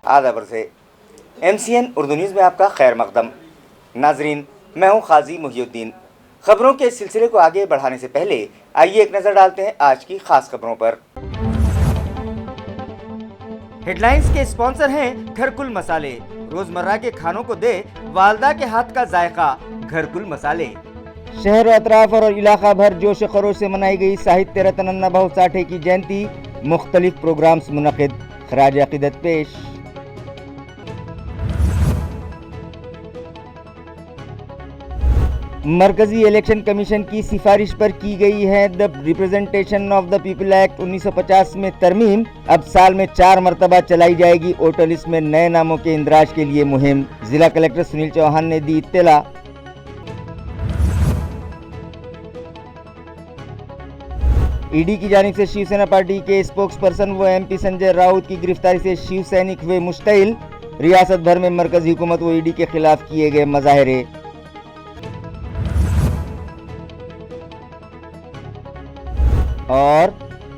आदाब से MCN Urdu news में आपका खैर मकदम। नाजरीन, मैं हूं काजी मुहिउद्दीन। खबरों के सिलसिले को आगे बढ़ाने से पहले आइए एक नज़र डालते हैं आज की खास खबरों पर। हेडलाइंस के स्पॉन्सर हैं घरकुल मसाले। रोजमर्रा के खानों को दे वालदा के हाथ का जायका, घरकुल मसाले। शहर अतराफ और इलाका भर जोश खरोश से मनाई गई साहित्य रत्न अन्ना भाऊ साठे की जयंती। मुख्तलिफ प्रोग्राम्स मुनक़िद, खराज अक़ीदत पेश। मरकजी इलेक्शन कमीशन की सिफारिश पर की गई है the representation of the people act 1950 में तरमीम। अब साल में 4 मरतबा चलाई जाएगी वोटर लिस्ट में नए नामों के इंदराज के लिए मुहिम। जिला कलेक्टर सुनील चौहान ने दी इत्तला। ईडी की जानिब से शिवसेना पार्टी के स्पोक्स पर्सन व MP संजय राउत की गिरफ्तारी से शिव सैनिक हुए मुश्तइल। रियासत भर में मरकजी हुकूमत व ईडी के खिलाफ किए गए मुजाहरे। और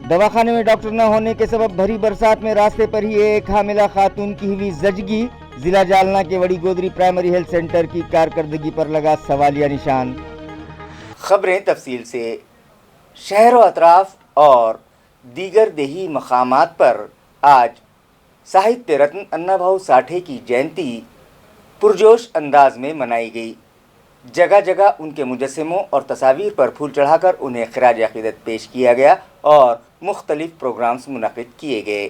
दवाखाने में डॉक्टर न होने के सबब भरी बरसात में रास्ते पर ही एक हामिला खातून की हुई जजगी। जिला जालना के वड़ी गोदरी प्राइमरी हेल्थ सेंटर की कारकर्दगी पर लगा सवालिया निशान। खबरें तफसील से। शहरों अतराफ और दीगर देही मकामात पर आज साहित्य रत्न अन्ना भाऊ साठे की जयंती पुरजोश अंदाज में मनाई गई। जगह जगह उनके मुजस्समों और तस्वीर पर फूल चढ़ाकर उन्हें खराज अक़ीदत पेश किया गया और मुख्तलिफ प्रोग्राम्स मुनक़िद किए गए।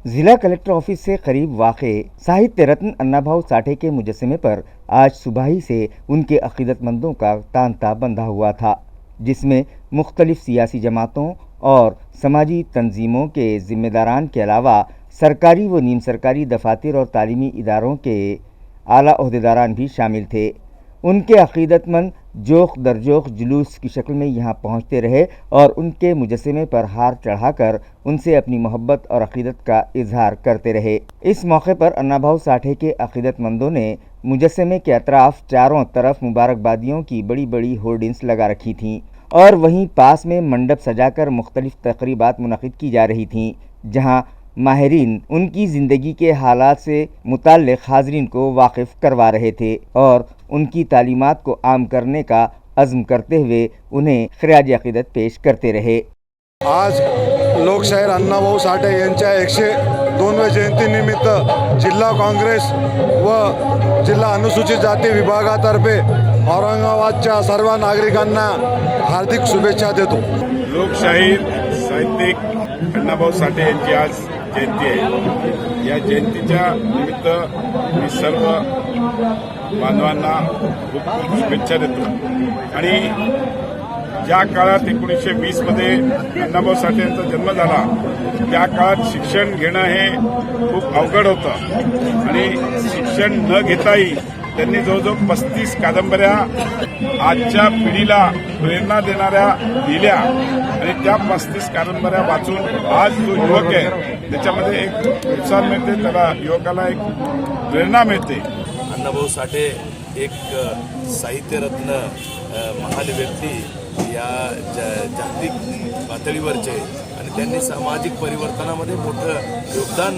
जिला कलेक्टर ऑफिस से करीब वाक़े साहित्य रत्न अन्ना भाऊ साठे के मुजस्समे पर आज सुबह ही से उनके अक़ीदतमंदों का तांता बंधा हुआ था, जिसमें मुख्तलिफ सियासी जमातों और समाजी तंजीमों के ज़िम्मेदारान के अलावा सरकारी व नीम सरकारी दफातर और तालीमी इदारों के आला ओहदेदारान भी शामिल थे। उनके अक़ीदतमंद जोख दर जोख जुलूस की शक्ल में यहाँ पहुँचते रहे और उनके मुजस्समे पर हार चढ़ाकर उनसे अपनी मोहब्बत और अक़ीदत का इजहार करते रहे। इस मौके पर अन्ना भाऊ साठे के अक़ीदतमंदों ने मुजस्समे के अतराफ चारों तरफ मुबारकबादियों की बड़ी बड़ी होर्डिंग्स लगा रखी थीं और वहीं पास में मंडप सजाकर मुख्तलिफ तक़रीबात मुनक़िद की जा रही थीं, जहाँ माहिरीन उनकी ज़िंदगी के हालात से मुताल्लिक़ हाज़रीन को वाकिफ़ करवा रहे थे और उनकी तालीमात को आम करने का अज़्म करते हुए उन्हें खराज अक़ीदत पेश करते रहे। आज लोकशाहीर अण्णा भाऊ साठे यांच्या 102व्या जयंतीनिमित्त जिल्हा काँग्रेस व जिल्हा अनुसूचित जाती विभागातर्फे औरंगाबादच्या सर्व नागरिकांना हार्दिक शुभेच्छा देतो। लोकशाहीर साहित्यिक अण्णा भाऊ साठे यांची आज जयंती आहे। या जयंतीच्या निमित्त मी सर्व बांधवांना खूप खूप शुभेच्छा देतो। आणि ज्या काळात 1920 मध्ये अण्णाभाऊ साठे यांचा जन्म झाला त्या काळात शिक्षण घेणं हे खूप अवघड होतं आणि शिक्षण न घेताही त्यांनी जवळजवळ 35 कादंबऱ्या आजच्या पिढीला प्रेरणा देणाऱ्या लिहिल्या आणि त्या 35 कादंबऱ्या वाचून आज जो युवक आहे त्याच्यामध्ये एक प्रोत्साहन मिळते, त्याला युवकाला एक प्रेरणा मिळते। अण्णाभाऊ साठे एक साहित्यरत्न महान व्यक्ती या जागतिक पातळीवरचे आणि त्यांनी सामाजिक परिवर्तनामध्ये मोठं योगदान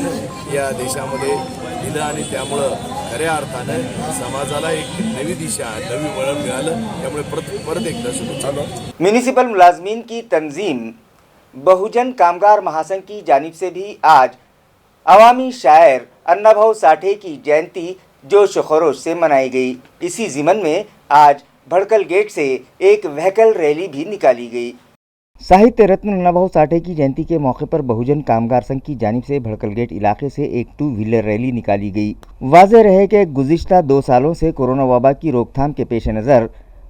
या देशामध्ये दिलं आणि त्यामुळं खऱ्या अर्थानं समाजाला एक नवी दिशा, नवी वळण मिळालं। त्यामुळे परत एकदा शुभेच्छा। म्युनिसिपल मुलाजमीन की तंजीम बहुजन कामगार महासंघ की जानिब से भी आज अवामी शायर अन्ना भाऊ साठे की जयंती जोश खरोश से मनाई गई। इसी ज़िमन में आज भड़कल गेट से एक व्हीकल रैली भी निकाली गई। साहित्य रत्न अन्ना भाऊ साठे की जयंती के मौके पर बहुजन कामगार संघ की जानिब से भड़कल गेट इलाके से एक 2 व्हीलर रैली निकाली गई। वाज़ेह रहे कि गुज़िश्ता 2 सालों से कोरोना वबा की रोकथाम के पेश नज़र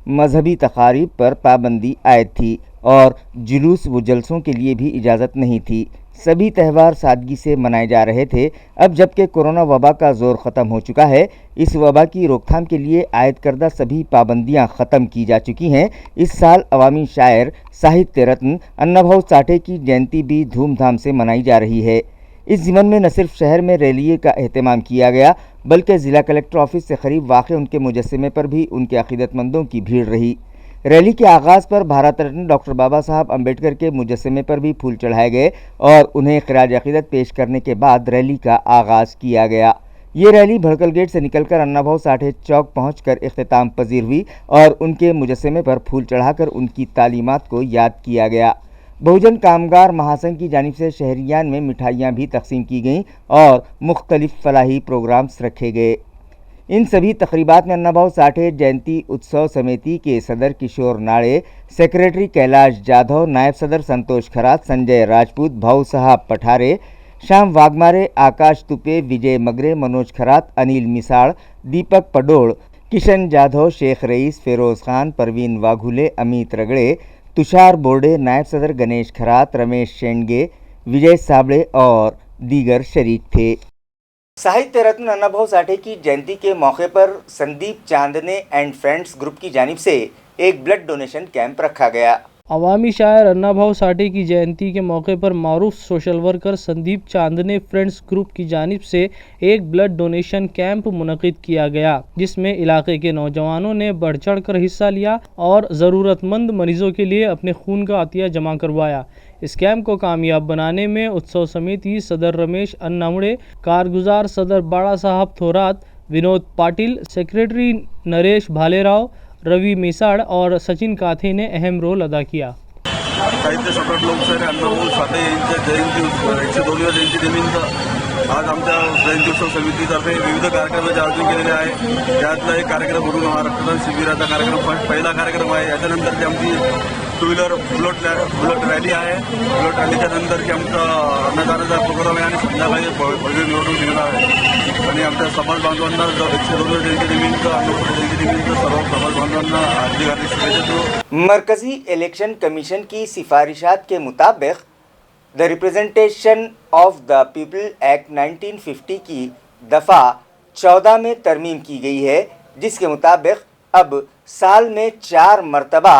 मजहबी तकारीब पर पाबंदी आयद थी और जुलूस व जलसों के लिए भी इजाज़त नहीं थी। सभी त्यौहार सादगी से मनाए जा रहे थे। अब जबकि कोरोना वबा का ज़ोर ख़त्म हो चुका है, इस वबा की रोकथाम के लिए आयद करदा सभी पाबंदियां ख़त्म की जा चुकी हैं। इस साल अवामी शायर साहित्य रत्न अन्ना भाऊ साठे की जयंती भी धूमधाम से मनाई जा रही है। इस ज़िमन में न सिर्फ शहर में रैली का एहतमाम किया गया, बल्कि ज़िला कलेक्टर ऑफिस से करीब वाक़ उनके मुजस्समे पर भी उनके अक़ीदतमंदों की भीड़ रही। रैली के आगाज़ पर भारत रत्न डॉक्टर बाबा साहब अम्बेडकर के मुजस्समे पर भी फूल चढ़ाए गए और उन्हें खिराज अकीदत पेश करने के बाद रैली का आगाज़ किया गया। ये रैली भड़कल गेट से निकलकर अन्ना भाऊ साठे चौक पहुंचकर इख्तिताम पजीर हुई और उनके मुजस्समे पर फूल चढ़ाकर उनकी तालीमात को याद किया गया। बहुजन कामगार महासंघ की जानिब से शहरियान में मिठाइयाँ भी तकसीम की गईं और मुख्तलिफ फलाही प्रोग्राम्स रखे गए। इन सभी तकरीबात में अन्ना भाऊ साठे जयंती उत्सव समिति के सदर किशोर नाड़े, सेक्रेटरी कैलाश जाधव, नायब सदर संतोष खरात, संजय राजपूत, भाऊ साहब पठारे, श्याम वाघमारे, आकाश तुपे, विजय मगरे, मनोज खरात, अनिल मिसाड़, दीपक पडोड़, किशन जाधव, शेख रईस, फेरोज खान, परवीन वाघुले, अमित रगड़े, तुषार बोर्डे, नायब सदर गणेश खरात, रमेश शेंडगे, विजय साबड़े और दीगर शरीक थे। साहित्य रत्न अन्ना भाऊ साठे की जयंती के मौके पर संदीप चांदने एंड फ्रेंड्स ग्रुप की जानिब से एक ब्लड डोनेशन कैंप रखा गया। अवामी शायर अन्ना भाऊ साठे की जयंती के मौके पर मारूफ social worker Sandeep Chandne friends group की जानिब से एक ब्लड डोनेशन कैंप मुनक़िद किया गया, जिसमें इलाके के नौजवानों ने बढ़ चढ़ कर हिस्सा लिया और ज़रूरतमंद मरीजों के लिए अपने खून का अतिया जमा करवाया। इस कैंप को कामयाब बनाने में उत्सव समिति सदर रमेश अन्नामुड़े, कारगुजार सदर बाड़ा साहब थोरात, विनोद पाटिल, सेक्रेटरी नरेश भालेराव, रवि मिसाड़ और सचिन काथे ने अहम रोल अदा किया। साहित्य सम्राट लोकशाहीर अण्णाभाऊ साठे यांच्या जयंती 102व्या जयंतीनिमित्त आज आमच्या जयंती उत्सव समितीतर्फे विविध कार्यक्रमाचे आयोजन केलेले आहे। त्यातला एक कार्यक्रम म्हणून हा रक्तदान शिबिराचा कार्यक्रम पहिला कार्यक्रम आहे। याच्यानंतरची आमची टू व्हीलर बुलेट रॅली आहे। बुलेट रॅलीच्या नंतरची आमचा अन्नदानाचा प्रोग्राम आहे आणि संध्याकाळी भव्य निवडणूक निघणार आहे। आणि आमच्या समाज बांधवांना 102व्या जयंतीनिमित्त सर्व समाज बांधवांना हार्दिक हार्दिक शुभेच्छा देतो। मरकजी इलेक्शन कमीशन की सिफारिशात के मुताबिक the representation of the people act 1950 की दफ़ा 14 में तरमीम की गई है, जिसके मुताबिक अब साल में 4 मरतबा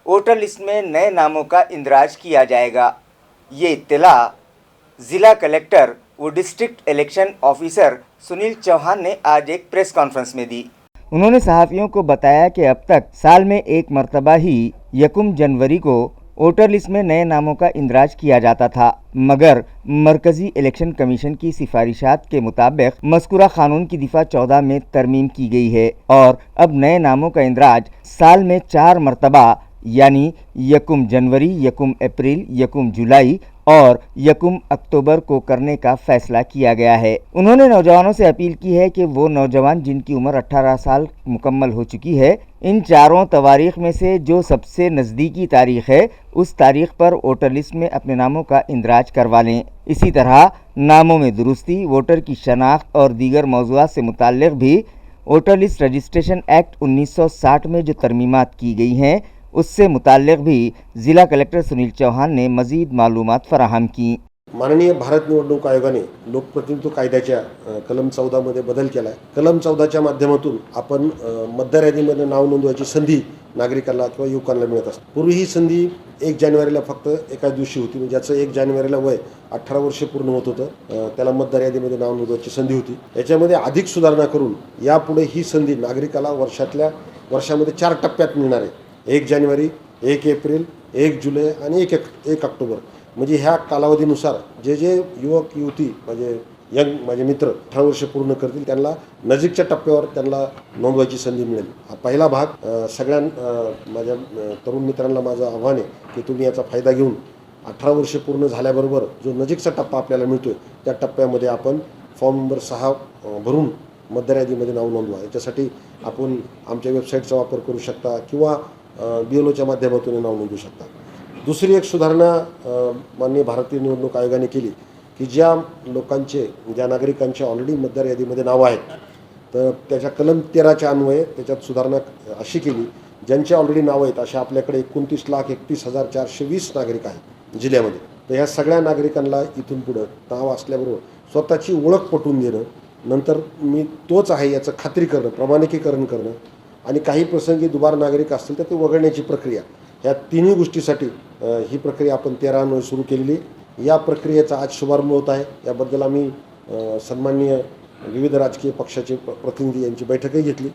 वोटर लिस्ट में नए नामों का इंदराज किया जाएगा। ये इत्तला ज़िला कलेक्टर व district election officer Sunil Chauhan ने आज एक प्रेस कॉन्फ्रेंस में दी। उन्होंने सहाफ़ियों को बताया कि अब तक साल में एक मरतबा ही 1 जनवरी को वोटर लिस्ट में नए नामों का इंदराज किया जाता था, मगर मरकज़ी इलेक्शन कमीशन की सिफारिशात के मुताबिक मज़कूरा कानून की दफ़ा 14 में तरमीम की गई है और अब नए नामों का इंदराज साल में 4 मरतबा यानी 1 जनवरी, 1 अप्रैल, 1 जुलाई और 1 अक्टूबर को करने का फैसला किया गया है। उन्होंने नौजवानों से अपील की है कि वो नौजवान जिनकी उम्र 18 साल मुकम्मल हो चुकी है, इन चारों तवारीख में से जो सबसे नज़दीकी तारीख है उस तारीख पर वोटर लिस्ट में अपने नामों का इंदराज करवा लें। इसी तरह नामों में दुरुस्ती, वोटर की शनाख्त और दीगर मौज़ूआत से मुताल्लिक़ भी वोटर लिस्ट रजिस्ट्रेशन एक्ट 1960 में जो तरमीमात की गई हैं उससे मुताल्लिक़ भी ज़िला कलेक्टर सुनील चौहान ने मज़ीद मालूमात फराहम की। माननीय भारत निवडणूक आयोगाने लोकप्रतिनिधित्व कायद्याच्या कलम 14 मध्ये बदल केला आहे। कलम 14च्या माध्यमातून आपण मतदार यादीमध्ये नाव नोंदवायची संधी नागरिकांना किंवा युवकांना मिळत असते। पूर्वी ही संधी 1 जानेवारीला फक्त एका दिवशी होती, म्हणजे ज्याचं 1 जानेवारीला वय 18 वर्ष पूर्ण होत होतं त्याला मतदार यादीमध्ये नाव नोंदवायची संधी होती। याच्यामध्ये अधिक सुधारणा करून यापुढे ही संधी नागरिकाला वर्षामध्ये 4 टप्प्यात मिळणार आहे। 1 जानेवारी, 1 एप्रिल, 1 जुलै आणि 1 ऑक्टोबर, म्हणजे ह्या कालावधीनुसार जे युवक युवती माझे मित्र 18 वर्ष पूर्ण करतील त्यांना नजीकच्या टप्प्यावर त्यांना नोंदवायची संधी मिळेल। हा पहिला भाग। सगळ्या माझ्या तरुण मित्रांना माझं आव्हान आहे की तुम्ही याचा फायदा घेऊन 18 वर्ष पूर्ण झाल्याबरोबर जो नजीकचा टप्पा आपल्याला मिळतोय त्या टप्प्यामध्ये आपण फॉर्म नंबर 6 भरून मतदार यादीमध्ये नाव नोंदवा। याच्यासाठी आपण आमच्या वेबसाईटचा वापर करू शकता किंवा BLOच्या माध्यमातून नाव नोंदवू शकता। दुसरी एक सुधारणा माननीय भारतीय निवडणूक आयोगाने केली की ज्या नागरिकांचे ऑलरेडी मतदार यादीमध्ये नाव आहेत तर त्याच्या कलम 13च्या अन्वये त्याच्यात सुधारणा अशी केली, ज्यांचे ऑलरेडी नाव आहेत अशा आपल्याकडे 29,31,420 नागरिक आहेत जिल्ह्यामध्ये। तर ह्या सगळ्या नागरिकांना इथून पुढे नाव असल्याबरोबर स्वतःची ओळख पटवून देणं, नंतर मी तोच आहे याचं खात्री करणं, प्रमाणिकीकरण करणं आणि काही प्रसंगी दुबार नागरिक असतील तर ते वगळण्याची प्रक्रिया, ह्या तिन्ही गोष्टीसाठी ही प्रक्रिया आपण 13 अन्वये सुरू केलेली। या प्रक्रियेचा आज शुभारंभ होत आहे। याबद्दल आम्ही सन्माननीय विविध राजकीय पक्षाचे प्रतिनिधी यांची बैठकही घेतली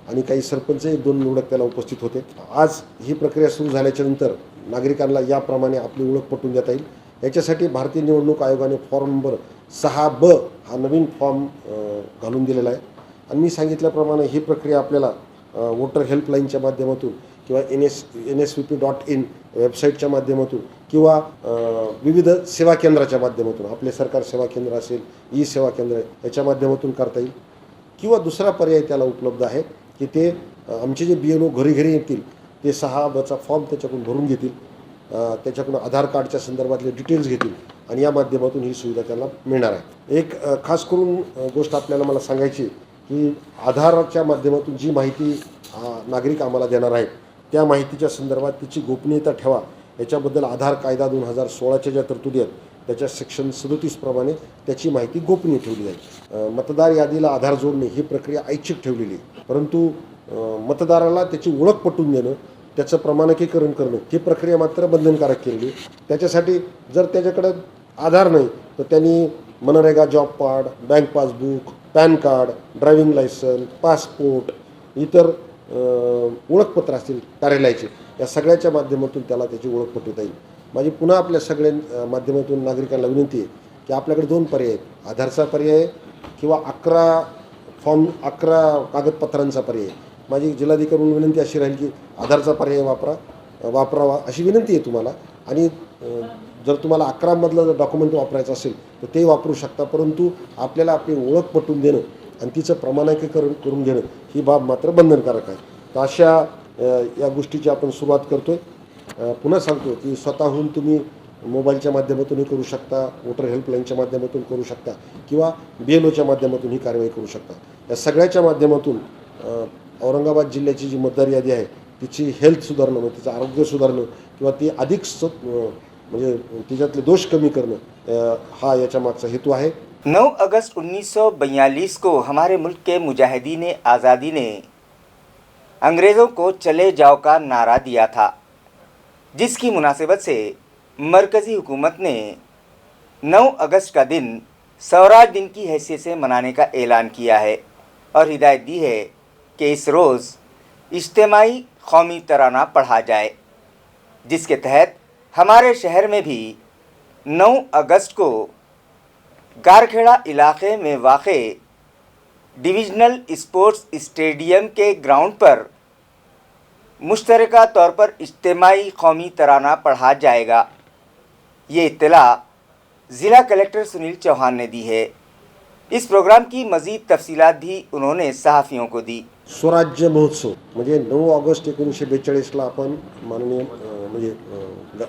आणि काही सरपंच 1-2 निवडक त्याला उपस्थित होते. आज ही प्रक्रिया सुरू झाल्याच्या नंतर नागरिकांना याप्रमाणे आपली ओळख पटवून देता येईल. याच्यासाठी भारतीय निवडणूक आयोगाने फॉर्म नंबर 6B हा नवीन फॉर्म घालून दिलेला आहे. आणि मी सांगितल्याप्रमाणे ही प्रक्रिया आपल्याला वोटर हेल्पलाईनच्या माध्यमातून किंवा NSVP.in वेबसाईटच्या माध्यमातून किंवा विविध सेवा केंद्राच्या माध्यमातून, आपले सरकार सेवा केंद्र असेल, ई सेवा केंद्र याच्या माध्यमातून करता येईल. किंवा दुसरा पर्याय त्याला उपलब्ध आहे की ते आमचे जे BLO घरी घरी येतील, ते 6Bचा फॉर्म त्याच्याकडून भरून घेतील, त्याच्याकडून आधार कार्डच्या संदर्भातले डिटेल्स घेतील आणि या माध्यमातून ही सुविधा त्याला मिळणार आहे. एक खास करून गोष्ट आपल्याला मला सांगायची की आधारच्या माध्यमातून जी माहिती नागरिक आम्हाला देणार आहेत त्या माहितीच्या संदर्भात तिची गोपनीयता ठेवा. याच्याबद्दल आधार कायदा 2016च्या ज्या तरतुदी आहेत त्याच्या सेक्शन 37 प्रमाणे त्याची माहिती गोपनीय ठेवली जाईल. मतदार यादीला आधार जोडणे ही प्रक्रिया ऐच्छिक ठेवलेली आहे, परंतु मतदाराला त्याची ओळख पटवून देणं, त्याचं प्रमाणकीकरण करणं ही प्रक्रिया मात्र बंधनकारक केलेली. त्याच्यासाठी जर त्याच्याकडं आधार नाही तर त्यांनी मनरेगा job card, bank passbook, PAN card, driving licence, passport, इतर ओळखपत्र असतील कार्यालयाचे, या सगळ्याच्या माध्यमातून त्याला त्याची ओळख पटवता येईल. माझी पुन्हा आपल्या सगळ्या माध्यमातून नागरिकांना विनंती आहे की आपल्याकडे 2 पर्याय आहेत, आधारचा पर्याय किंवा 11 कागदपत्रांचा पर्याय. माझी जिल्हाधिकाऱ्यांना विनंती अशी राहील की आधारचा पर्याय वापरावा अशी विनंती आहे तुम्हाला. आणि जर तुम्हाला 11मधलं जर डॉक्युमेंट वापरायचं असेल तर ते वापरू शकता, परंतु आपल्याला आपली ओळख पटवून देणं आणि तिचं प्रमाणीकरण करून घेणं ही बाब मात्र बंधनकारक आहे. तर अशा या गोष्टीची आपण सुरुवात करतो आहे. पुन्हा सांगतो की स्वतःहून तुम्ही मोबाईलच्या माध्यमातूनही करू शकता, वोटर हेल्पलाईनच्या माध्यमातून करू शकता किंवा BLOच्या माध्यमातून ही कारवाई करू शकता. या सगळ्याच्या माध्यमातून औरंगाबाद जिल्ह्याची जी मतदार यादी आहे तिची हेल्थ सुधारणं, तिचं आरोग्य सुधारणं किंवा ती अधिक म्हणजे तिच्यातले दोष कमी करणं हा याच्या मागचा हेतू आहे. 9 अगस्त 1942 को हमारे मुल्क के मुजाहिदीन आज़ादी ने अंग्रेज़ों को चले जाओ का नारा दिया था, जिसकी मुनासिबत से मरकज़ी हुकूमत ने 9 अगस्त का दिन स्वराज दिन की हैसियत से मनाने का ऐलान किया है और हिदायत दी है कि इस रोज़ इज्तिमाई कौमी तराना पढ़ा जाए, जिसके तहत हमारे शहर में भी 9 अगस्त को गारखेड़ा इलाके में वाक़े डिविजनल स्पोर्ट्स स्टेडियम के ग्राउंड पर मुश्तरका तौर पर इज्तिमाई कौमी तराना पढ़ा जाएगा। ये इत्तला ज़िला कलेक्टर सुनील चौहान ने दी है। इस प्रोग्राम की मज़ीद तफसीलात भी उन्होंने सहाफ़ियों को दी. स्वराज्य महोत्सव म्हणजे 9 ऑगस्ट 1942ला आपण माननीय म्हणजे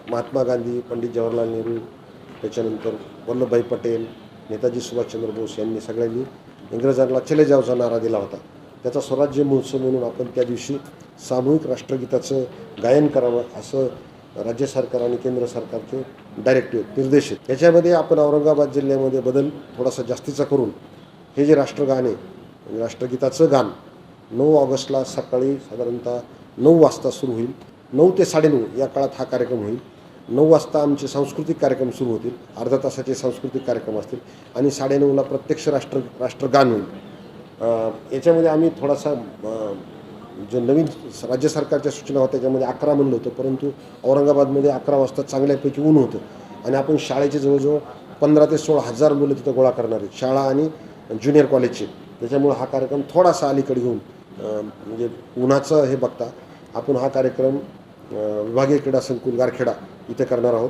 महात्मा गांधी, पंडित जवाहरलाल नेहरू, त्याच्यानंतर वल्लभभाई पटेल, नेताजी सुभाषचंद्र बोस यांनी सगळ्यांनी इंग्रजांना चले जावचा नारा दिला होता. त्याचा स्वराज्य महोत्सव म्हणून आपण त्या दिवशी सामूहिक राष्ट्रगीताचं गायन करावं असं राज्य सरकार आणि केंद्र सरकारचे डायरेक्टिव्ह निर्देश आहेत. याच्यामध्ये आपण औरंगाबाद जिल्ह्यामध्ये बदल थोडासा जास्तीचा करून हे जे राष्ट्रगान आहे, राष्ट्रगीताचं गान 9 ऑगस्टला सकाळी साधारणतः 9 वाजता सुरू होईल. 9 ते 9:30 या काळात हा कार्यक्रम होईल. 9 वाजता आमचे सांस्कृतिक कार्यक्रम सुरू होतील, अर्धा तासाचे सांस्कृतिक कार्यक्रम असतील आणि 9:30ला प्रत्यक्ष राष्ट्रगान होईल. याच्यामध्ये आम्ही थोडासा जो नवीन राज्य सरकारच्या सूचना होत्या त्याच्यामध्ये 11 म्हणलं होतं, परंतु औरंगाबादमध्ये 11 वाजता चांगल्यापैकी ऊन होतं आणि आपण शाळेचे जवळजवळ 15 ते 16,000 मुलं तिथं गोळा करणार आहेत, शाळा आणि ज्युनियर कॉलेजचे. त्याच्यामुळे हा कार्यक्रम थोडासा अलीकडे घेऊन म्हणजे उन्हाचं हे बघता आपण हा कार्यक्रम विभागीय क्रीडा संकुल गारखेडा इथे करणार आहोत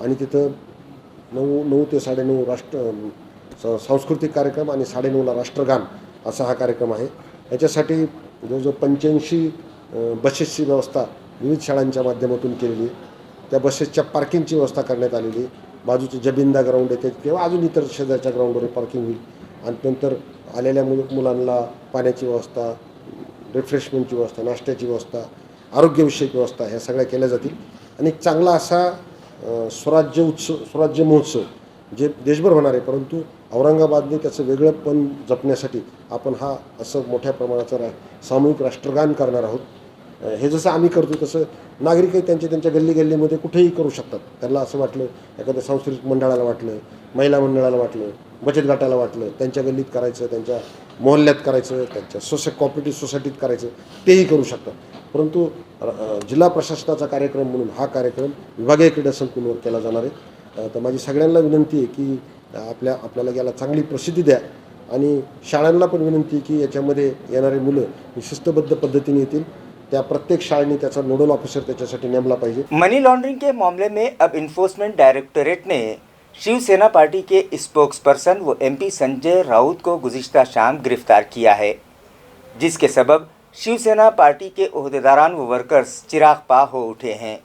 आणि तिथं 9 ते 9:30 सांस्कृतिक कार्यक्रम आणि 9:30ला राष्ट्रगान असा हा कार्यक्रम आहे. याच्यासाठी जवळजवळ 85 बसेसची व्यवस्था विविध शाळांच्या माध्यमातून केलेली आहे. त्या बसेसच्या पार्किंगची व्यवस्था करण्यात आलेली आहे. बाजूचे जबिंदा ग्राउंड आहे किंवा अजून इतर शेजारच्या ग्राउंडवर पार्किंग होईल आणि नंतर आलेल्या मुलांना पाण्याची व्यवस्था, रिफ्रेशमेंटची व्यवस्था, नाश्त्याची व्यवस्था, आरोग्यविषयक व्यवस्था ह्या सगळ्या केल्या जातील आणि एक चांगला असा स्वराज्य महोत्सव जे देशभर होणार आहे, परंतु औरंगाबादने त्याचं वेगळंपण जपण्यासाठी आपण हा असं मोठ्या प्रमाणाचं सामूहिक राष्ट्रगान करणार आहोत. हे जसं आम्ही करतो तसं नागरिकही त्यांच्या गल्ली गल्लीमध्ये कुठेही करू शकतात. त्यांना असं वाटलं, एखाद्या सांस्कृतिक मंडळाला वाटलं, महिला मंडळाला वाटलं, बचत गटाला वाटलं, त्यांच्या गल्लीत करायचं, त्यांच्या मोहल्ल्यात करायचं, त्यांच्या कोऑपरेटिव्ह सोसायटीत करायचं, तेही करू शकतात. परंतु जिल्हा प्रशासनाचा कार्यक्रम म्हणून हा कार्यक्रम विभागीय क्रीडा संकुलवर केला जाणार आहे. तर माझी सगळ्यांना विनंती आहे की आपल्याला याला चांगली प्रसिद्धी द्या आणि शाळांना पण विनंती आहे की याच्यामध्ये येणारे मुलं ही शिस्तबद्ध पद्धतीने येतील. त्या प्रत्येक शाळेने त्याचा नोडल ऑफिसर त्याच्यासाठी नेमला पाहिजे. मनी लॉन्ड्रिंग के मामले में अब इन्फोर्समेंट डायरेक्टोरेट ने शिवसेना पार्टी के स्पोक्स पर्सन व MP संजय राउत को गुज़िश्ता शाम गिरफ्तार किया है, जिसके सबब शिवसेना पार्टी के ओहदेदारान व वर्कर्स चिराग पा हो उठे हैं,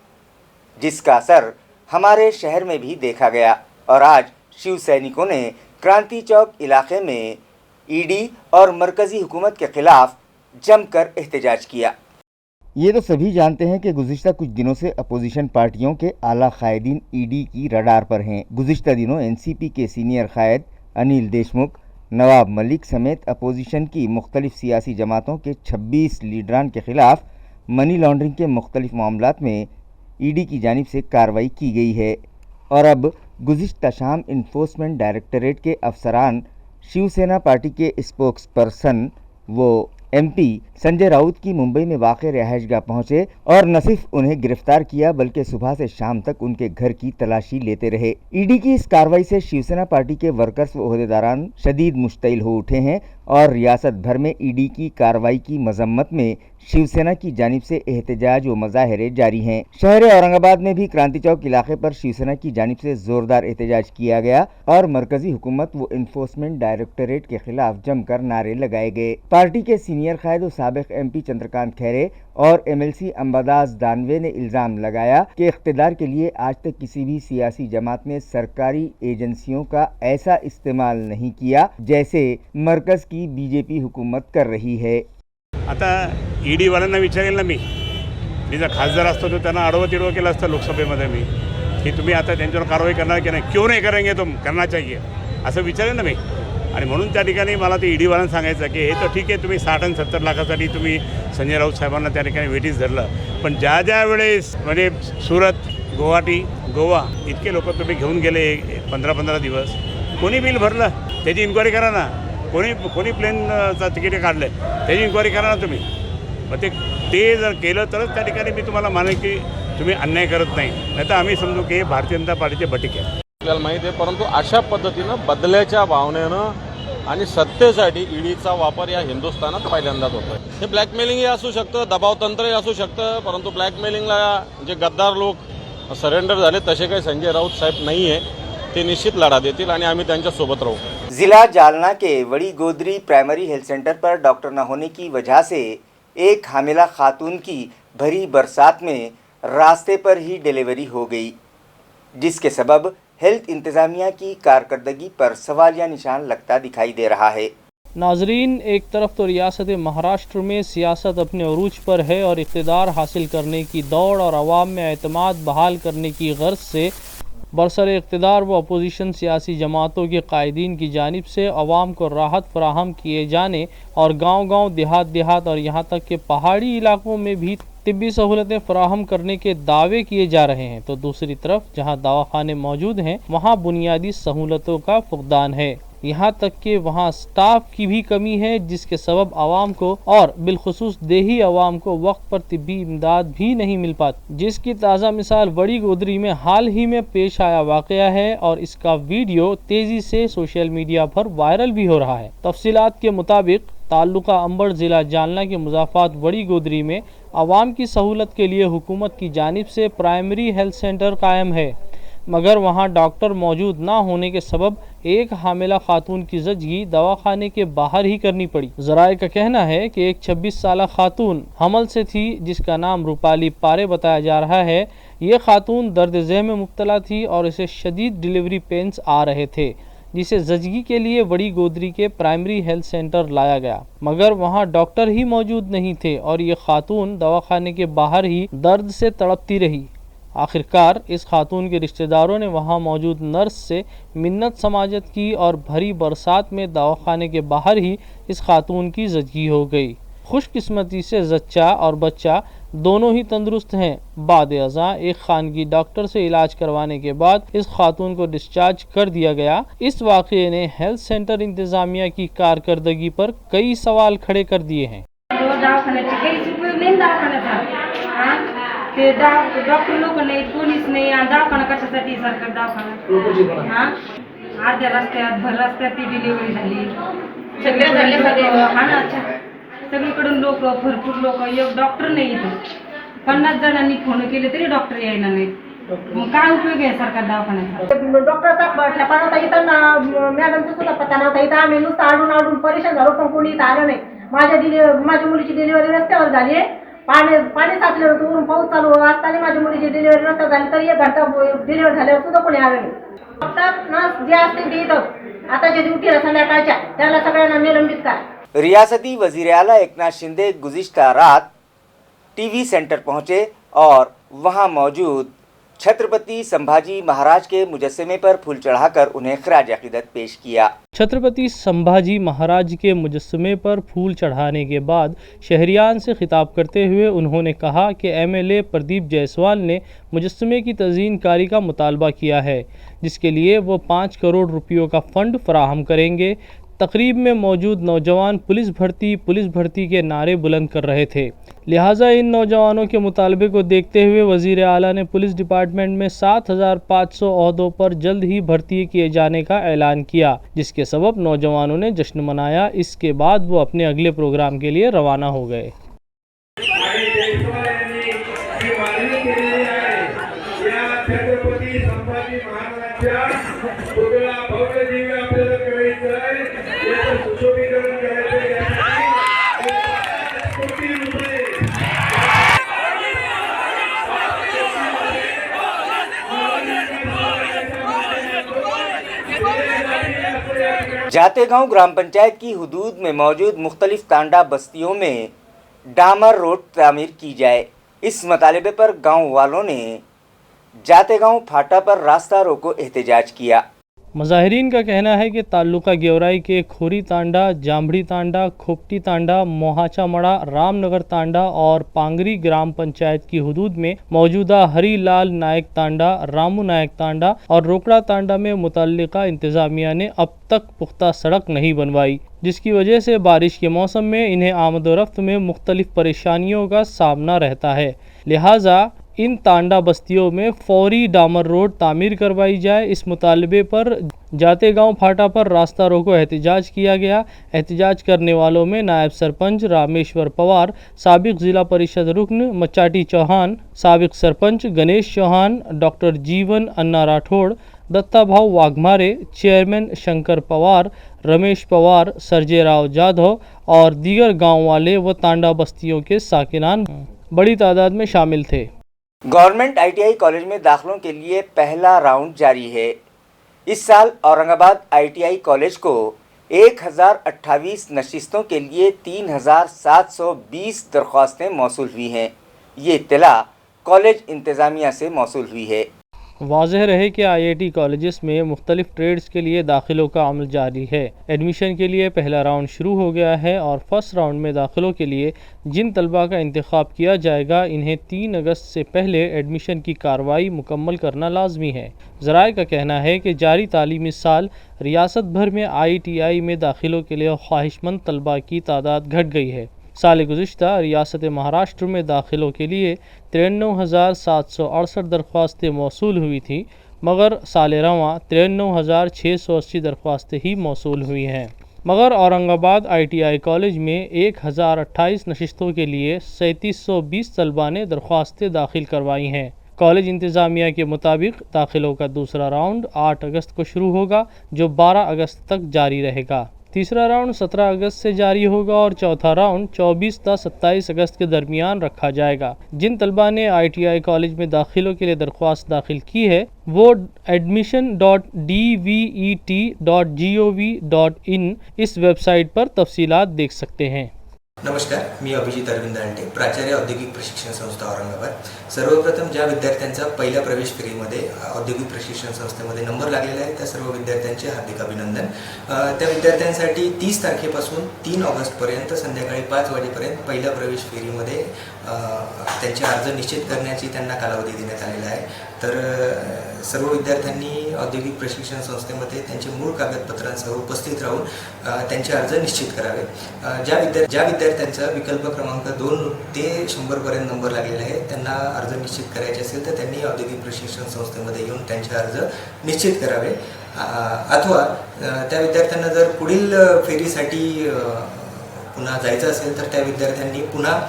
जिसका असर हमारे शहर में भी देखा गया और आज शिव सैनिकों ने क्रांति चौक इलाके में ED और मरकज़ी हुकूमत के खिलाफ जमकर एहतजाज किया. ये तो सभी जानते हैं कि गुज़िश्ता कुछ दिनों से अपोजिशन पार्टियों के आला कायदीन ED की रडार पर हैं. गुज़िश्ता दिनों NCP के सीनियर कायद अनिल देशमुख, नवाब मलिक समेत अपोजिशन की मुख्तलिफ सियासी जमातों के 26 लीडरान के ख़िलाफ़ मनी लॉन्ड्रिंग के मुख्तलिफ मामलात में ED की जानिब से कार्रवाई की गई है और अब गुज़िश्ता शाम इन्फोर्समेंट डायरेक्टरेट के अफसरान शिवसेना पार्टी के स्पोक्स पर्सन वो MP संजय राउत की मुंबई में वाक़ रिहाइशगाह पहुंचे और न सिर्फ उन्हें गिरफ्तार किया बल्कि सुबह से शाम तक उनके घर की तलाशी लेते रहे. ED की इस कार्रवाई से शिवसेना पार्टी के वर्कर्स व ओहदेदारान शदीद मुश्तइल हो उठे हैं और रियासत भर में ED की कार्रवाई की मजम्मत में शिवसेना की जानिब से एहतजाज व मज़ाहिरे जारी हैं. शहर औरंगाबाद में भी क्रांति चौक इलाके पर शिवसेना की जानिब से ज़ोरदार एहतजाज किया गया और मरकज़ी हुकूमत व इन्फोर्समेंट डायरेक्टोरेट के खिलाफ जमकर नारे लगाए गए. पार्टी के सीनियर कायद व साबिक MP चंद्रकांत खैरे और MLC अंबादास दानवे ने इल्ज़ाम लगाया कि इख्तिदार के लिए आज तक किसी भी सियासी जमात ने सरकारी एजेंसियों का ऐसा इस्तेमाल नहीं किया जैसे मरकज़ की BJP हुकूमत कर रही है. आता ED वाल्यांना विचारेल ना मी जर खासदार असतो तो त्यांना अडवं तिडवं केलं असतं लोकसभेमध्ये मी की तुम्ही आता त्यांच्यावर कारवाई करणार की नाही, क्यों नाही करेंगे तुम, करना चाहिए असं विचारेल ना मी. आणि म्हणून त्या ठिकाणी मला ते ED वाल्यांना सांगायचं की हे तर ठीक आहे, तुम्ही 60 आणि 70 लाखासाठी तुम्ही संजय राऊत साहेबांना त्या ठिकाणी वेटीस धरलं, पण ज्या वेळेस म्हणजे सुरत, गुवाहाटी, गोवा इतके लोक तुम्ही घेऊन गेले 15-15 दिवस, कोणी बिल भरलं त्याची इन्क्वायरी करा ना. कोणी प्लेनचा तिकीट काढलं त्याची इन्क्वायरी करा ना तुम्ही. मग ते जर केलं तरच त्या ठिकाणी मी तुम्हाला मानेन की तुम्ही अन्याय करत नाही, नाही तर आम्ही समजू की भारतीय जनता पार्टीचे बटीक आहे. आपल्याला माहिती आहे, परंतु अशा पद्धतीनं बदल्याच्या भावनेनं आणि सत्तेसाठी EDचा वापर या हिंदुस्थानात पहिल्यांदाच होतोय. हे ब्लॅकमेलिंगही असू शकतं, दबावतंत्रही असू शकतं, परंतु ब्लॅकमेलिंगला जे गद्दार लोक सरेंडर झाले तसे काही संजय राऊत साहेब नाही आहे. ते निश्चित लढा देतील आणि आम्ही त्यांच्या सोबत राहू. जिला जालना के वड़ी गोदरी प्राइमरी हेल्थ सेंटर पर डॉक्टर न होने की वजह से एक हामिला खातून की भरी बरसात में रास्ते पर ही डिलीवरी हो गई, जिसके सबब हेल्थ इंतज़ामिया की कारकर्दगी पर सवालिया निशान लगता दिखाई दे रहा है. नाजरीन, एक तरफ तो रियासत महाराष्ट्र में सियासत अपने अरूज पर है और इक़्तिदार हासिल करने की दौड़ और अवाम में एतमाद बहाल करने की गर्ज से बरसर इक़्तिदार व अपोजिशन सियासी जमातों के कायदीन की जानिब से अवाम को राहत फराहम किए जाने और गाँव-गाँव, देहात और यहाँ तक के पहाड़ी इलाकों में भी तिब्बी सहूलतें फराहम करने के दावे किए जा रहे हैं, तो दूसरी तरफ जहाँ दवाखाने मौजूद हैं वहाँ बुनियादी सहूलतों का फुकदान है। यहाँ तक कि वहाँ स्टाफ की भी कमी है, जिसके सबब आवाम को और बिलखुसूस देही आवाम को वक्त पर तिब्बी इमदाद भी नहीं मिल पाती, जिसकी ताज़ा मिसाल बड़ी गोदरी में हाल ही में पेश आया वाक़या है और इसका वीडियो तेज़ी से सोशल मीडिया पर वायरल भी हो रहा है। तफसीलात के मुताबिक ताल्लुका अंबड़ ज़िला जालना के मुज़ाफ़ात बड़ी गोदरी में आवाम की सहूलत के लिए हुकूमत की जानिब से प्राइमरी हेल्थ सेंटर कायम है, मगर वहां डॉक्टर मौजूद ना होने के सबब एक हामिला खातून की ज़चगी दवाखाने के बाहर ही करनी पड़ी। ज़राए का कहना है कि एक 26 साल खातून हमल से थी, जिसका नाम रूपाली पारे बताया जा रहा है। ये खातून दर्द ज़ह में मुब्तला थी और इसे शदीद डिलीवरी पेन्स आ रहे थे, जिसे ज़चगी के लिए बड़ी गोदरी के प्राइमरी हेल्थ सेंटर लाया गया, मगर वहां डॉक्टर ही मौजूद नहीं थे और ये खातून दवाखाने के बाहर ही दर्द से तड़पती रही। आखिरकार इस खातून के रिश्तेदारों ने वहां मौजूद नर्स से मिन्नत समाजत की और भरी बरसात में दवाखाने के बाहर ही इस खातून की ज़चगी हो गई। खुश किस्मती से जच्चा और बच्चा दोनों ही तंदुरुस्त हैं। बाद अज़ा एक खानगी डॉक्टर से इलाज करवाने के बाद इस खातून को डिस्चार्ज कर दिया गया। इस वाक़ये ने हेल्थ सेंटर इंतज़ामिया की कारकर्दगी पर कई सवाल खड़े कर दिए हैं। दवाखान्याची काहीच उपयोग नाही दवाखान्याचा। ते डॉक्टर लोक नाही, पोलीस नाही, आणि दवाखाना कशासाठी सरकार दवाखाना? अर्ध्या रस्त्यात भर रस्त्यात ती डिलिव्हरी झाली, सगळीकडून लोक, भरपूर लोक, एक डॉक्टर नाही इथं। 50 जणांनी फोन केले तरी डॉक्टर यायला नाही। मग काय उपयोग आहे सरकार दवाखान्याचा? डॉक्टरचा ठेपा नव्हता इथं, मॅडमचा सुद्धा पत्ता नव्हता इथं। आम्ही नुसतं आडून परेशान झालो, पण कोणी इथं आलं नाही। माझ्या मुलीची डिलिव्हरी रस्त्यावर झाली आहे। पाणी साचलेलं होतं, वरून पाऊस चालू असताना माझ्या मुलीची डिलिव्हरी रस्त्यावर झाली, तरी 1 घंटा डिलिव्हरी झाल्यावर सुद्धा कोणी आलं नाही। डॉक्टर नर्स जे असतील ते इथं आताच्या ड्युटीला संध्याकाळच्या त्याला सगळ्यांना निलंबित करा। रियासती वज़ीर आला एकनाथ शिंदे गुज़िश्ता रात टीवी सेंटर पहुंचे और वहां मौजूद छत्रपति संभाजी महाराज के मुजस्समे पर फूल चढ़ाकर उन्हें खराज अक़ीदत पेश किया। छत्रपति संभाजी महाराज के मुजस्समे पर फूल चढ़ाने के बाद शहरियान से खिताब करते हुए उन्होंने कहा कि MLA प्रदीप जायसवाल ने मुजस्समे की तज़ीनकारी का मुतालबा किया है, जिसके लिए वो 5 करोड़ रुपयों का फ़ंड फराहम करेंगे। तकरीब में मौजूद नौजवान पुलिस भर्ती के नारे बुलंद कर रहे थे। लिहाजा इन नौजवानों के मुतालबे को देखते हुए वज़ीर आला ने पुलिस डिपार्टमेंट में 7500 ओहदों पर जल्द ही भर्ती किए जाने का ऐलान किया, जिसके सबब नौजवानों ने जश्न मनाया। इसके बाद वो अपने अगले प्रोग्राम के लिए रवाना हो गए। जातेगांव ग्राम पंचायत की हुदूद में मौजूद मुख्तलिफ तांडा बस्तियों में डामर रोड तामीर की जाए, इस मुतालबे पर गांव वालों ने जातेगांव फाटा पर रास्ता रोको एहतजाज किया। मुजाहिरीन का कहना है कि ताल्लुका गेवराई के खोरी तांडा, जामड़ी तांडा, खोपटी तांडा, मोहाचा मड़ा, रामनगर तांडा और पांगरी ग्राम पंचायत की हुदूद में मौजूदा हरी लाल नायक तांडा, रामू नायक तांडा और रोकड़ा तांडा में मुतल्लिका इंतज़ामिया ने अब तक पुख्ता सड़क नहीं बनवाई, जिसकी वजह से बारिश के मौसम में इन्हें आमद व रफ्त में मुख्तलिफ परेशानियों का सामना रहता है। लिहाजा इन तांडा बस्तियों में फौरी डामर रोड तामीर करवाई जाए। इस मुतालबे पर जातेगांव फाटा पर रास्ता रोको एहतजाज किया गया। एहतजाज करने वालों में नायब सरपंच रामेश्वर पवार, साबिक ज़िला परिषद रुकन मचाटी चौहान, साबिक सरपंच गणेश चौहान, डॉक्टर जीवन अन्ना राठौड़, दत्ता भाव वाघमारे, चेयरमैन शंकर पवार, रमेश पवार, सरजे राव जाधव और दीगर गाँव वाले व तांडा बस्तियों के साकिनान बड़ी तादाद में शामिल थे। गवर्नमेंट ITI कॉलेज में दाखिलों के लिए पहला राउंड जारी है। इस साल औरंगाबाद ITI कॉलेज को 1028 नशिस्तों के लिए 3720 दरख्वास्तें मौसूल हुई हैं। ये इत्तला कॉलेज इंतज़ामिया से मौसूल हुई है। वाज़ेह रहे कि IIT कॉलेजेस में मुख्तलिफ ट्रेड्स के लिए दाखिलों का अमल जारी है। एडमिशन के लिए पहला राउंड शुरू हो गया है और फर्स्ट राउंड में दाखिलों के लिए जिन तलबा का इंतखाब किया जाएगा, इन्हें 3 अगस्त से पहले एडमिशन की कार्रवाई मुकम्मल करना लाजमी है। ज़राए का कहना है कि जारी तालीमी साल रियासत भर में ITI में दाखिलों के लिए ख्वाहिशमंद तलबा की तादाद घट गई है। साल गुज़िश्ता रियासत महाराष्ट्र में दाखिलों के लिए 93,768 दरख्वास्तें मौसूल हुई थी, मगर साल रवां 93,680 दरख्वास्तें ही मौसूल हुई हैं। मगर औरंगाबाद ITI कॉलेज में 1028 नशिस्तों के लिए 3720 तलबा ने दरख्वास्तें दाखिल करवाई हैं। कॉलेज इंतज़ामिया के मुताबिक दाखिलों का दूसरा राउंड 8 अगस्त को शुरू होगा, जो 12 अगस्त तक जारी रहेगा। तीसरा राउंड 17 अगस्त से जारी होगा और चौथा राउंड 24 से 27 अगस्त के दरमियान रखा जाएगा। जिन तलबा ने ITI कॉलेज में दाखिलों के लिए दरख्वास्त दाखिल की है, वो admission.dvet.gov.in इस वेबसाइट पर तफसीलात देख सकते हैं। नमस्कार, मी अभिजित अरविंद आंटे, प्राचार्य औद्योगिक प्रशिक्षण संस्था औरंगाबाद. सर्वप्रथम ज्या विद्यार्थ्यांचा पहिल्या प्रवेश फेरीमध्ये औद्योगिक प्रशिक्षण संस्थेमध्ये नंबर लागलेला आहे त्या सर्व विद्यार्थ्यांचे हार्दिक अभिनंदन. त्या विद्यार्थ्यांसाठी 30 तारखेपासून 3 ऑगस्टपर्यंत संध्याकाळी 5 वाजेपर्यंत पहिल्या प्रवेश फेरीमध्ये त्यांचे अर्ज निश्चित करण्याची त्यांना कालावधी देण्यात आलेला आहे. तर सर्व विद्यार्थ्यांनी औद्योगिक प्रशिक्षण संस्थेमध्ये त्यांचे मूळ कागदपत्रांसह उपस्थित राहून त्यांचे अर्ज निश्चित करावे. ज्या विद्यार्थ्यांचा विकल्प क्रमांक 2 ते 100पर्यंत नंबर लागलेला आहे त्यांना अर्ज निश्चित करायचे असेल तर त्यांनी औद्योगिक प्रशिक्षण संस्थेमध्ये येऊन त्यांचे अर्ज निश्चित करावे. अथवा त्या विद्यार्थ्यांना जर पुढील फेरीसाठी पुन्हा जायचं असेल तर त्या विद्यार्थ्यांनी पुन्हा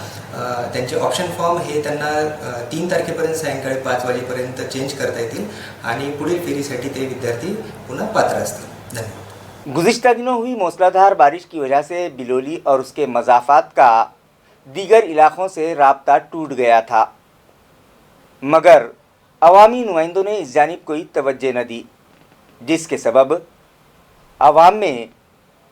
त्यांचे ऑप्शन फॉर्म हे त्यांना 3 तारखेपर्यंत सायंकाळी 5 वाजेपर्यंत चेंज करता येतील आणि पुढील फेरीसाठी ते विद्यार्थी पुन्हा पात्र असतील. धन्यवाद. गुज़िश्ता दिनों हुई मूसलाधार बारिश की वजह से बिलोली और उसके मज़ाफ़ात का दीगर इलाक़ों से राब्ता टूट गया था, मगर अवामी नुमाइंदों ने इस जानिब कोई तवज्जो न दी, जिसके सबब अवाम में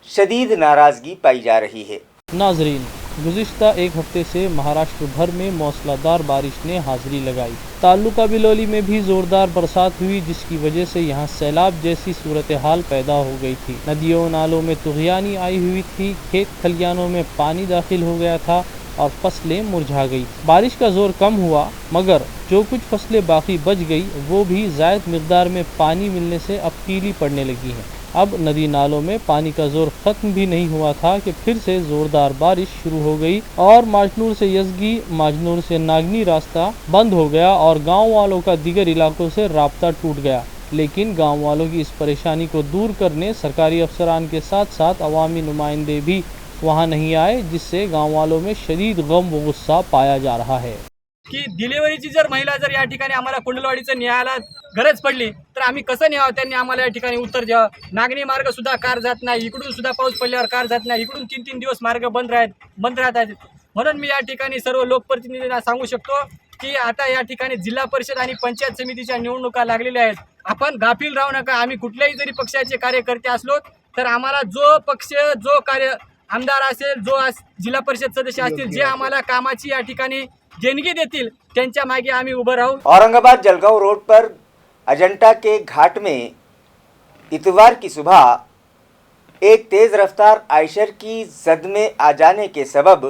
शदीद नाराज़गी पाई जा रही है. नाजरीन, गुज़िश्ता एक हफ्ते से महाराष्ट्र भर में मौसलाधार बारिश ने हाजिरी लगाई. ताल्लुका बिलोली में भी ज़ोरदार बरसात हुई, जिसकी वजह से यहाँ सैलाब जैसी सूरत हाल पैदा हो गई थी. नदियों नालों में तुग़यानी आई हुई थी, खेत खलियानों में पानी दाखिल हो गया था और फसलें मुरझा गई. बारिश का ज़ोर कम हुआ, मगर जो कुछ फसलें बाकी बच गई वो भी ज़ायद मिक़दार में पानी मिलने से अब पीली पड़ने लगी हैं. अब नदी नालों में पानी का जोर ख़त्म भी नहीं हुआ था कि फिर से ज़ोरदार बारिश शुरू हो गई और माजनूर से यज़गी, माजनूर से नागनी रास्ता बंद हो गया और गांव वालों का दीगर इलाकों से राब्ता टूट गया. लेकिन गांव वालों की इस परेशानी को दूर करने सरकारी अफसरान के साथ साथ अवामी नुमाइंदे भी वहां नहीं आए, जिससे गांव वालों में शदीद गम व गुस्सा पाया जा रहा है. की डिलिव्हरीची जर महिला जर या ठिकाणी आम्हाला कुंडलवाडीचं न्यायाला गरज पडली तर आम्ही कसं न्यावं, त्यांनी आम्हाला या ठिकाणी उत्तर द्यावं. नागणी मार्ग सुद्धा कार जात नाही, इकडून सुद्धा पाऊस पडल्यावर कार जात नाही, इकडून 3-3 दिवस मार्ग बंद राहतात. म्हणून मी या ठिकाणी सर्व लोकप्रतिनिधींना सांगू शकतो की आता या ठिकाणी जिल्हा परिषद आणि पंचायत समितीच्या निवडणुका लागलेल्या आहेत. आपण गाफील राहू नका. आम्ही कुठल्याही जरी पक्षाचे कार्यकर्ते असलो तर आम्हाला जो पक्ष, जो कार्य आमदार असेल, जो जिल्हा परिषद सदस्य असतील, जे आम्हाला कामाची या ठिकाणी देणगी देतील त्यांच्या मागे आम्ही उभं राहू. औरंगाबाद जलगांव रोड पर अजंता के घाट में इतवार की सुबह एक तेज़ रफ्तार आयशर की जद में आ जाने के सबब